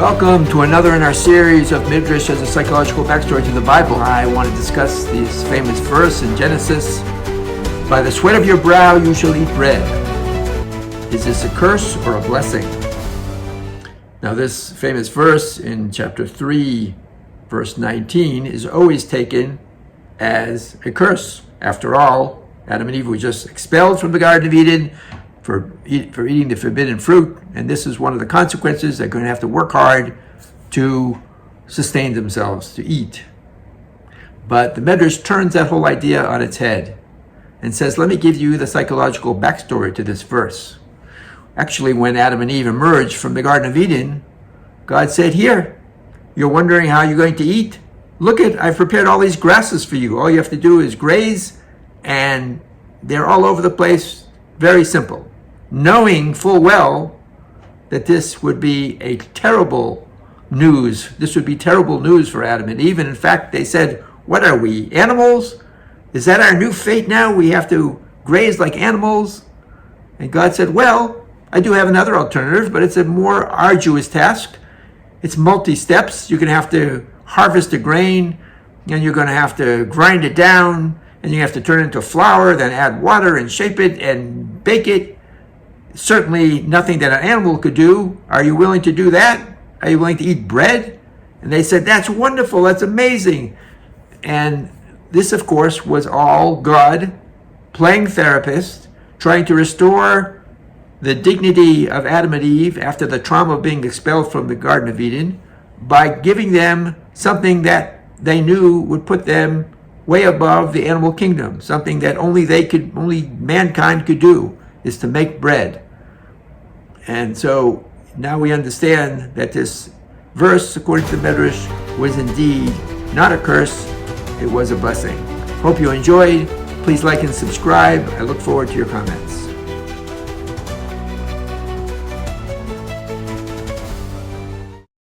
Welcome to another in our series of Midrash as a psychological backstory to the Bible. I want to discuss this famous verse in Genesis. By the sweat of your brow you shall eat bread. Is this a curse or a blessing? Now this famous verse in chapter 3, verse 19 is always taken as a curse. After all, Adam and Eve were just expelled from the Garden of Eden for eating the forbidden fruit, and this is one of the consequences. They're going to have to work hard to sustain themselves, to eat. But the Midrash turns that whole idea on its head and says, let me give you the psychological backstory to this verse. Actually, when Adam and Eve emerged from the Garden of Eden, God said, here, you're wondering how you're going to eat? Look I've prepared all these grasses for you. All you have to do is graze, and they're all over the place. Very simple. Knowing full well that this would be a terrible news. This would be terrible news for Adam and Eve. And in fact, they said, what are we, animals? Is that our new fate now? We have to graze like animals? And God said, well, I do have another alternative, but it's a more arduous task. It's multi-steps. You're going to have to harvest the grain, and you're going to have to grind it down, and you have to turn it into flour, then add water and shape it and bake it. Certainly nothing that an animal could do. Are you willing to do that? Are you willing to eat bread? And they said, that's wonderful, that's amazing. And this, of course, was all God playing therapist, trying to restore the dignity of Adam and Eve after the trauma of being expelled from the Garden of Eden by giving them something that they knew would put them way above the animal kingdom, something that only mankind could do, is to make bread. And so now we understand that this verse, according to the Midrash, was indeed not a curse, it was a blessing. Hope you enjoyed. Please like and subscribe. I look forward to your comments.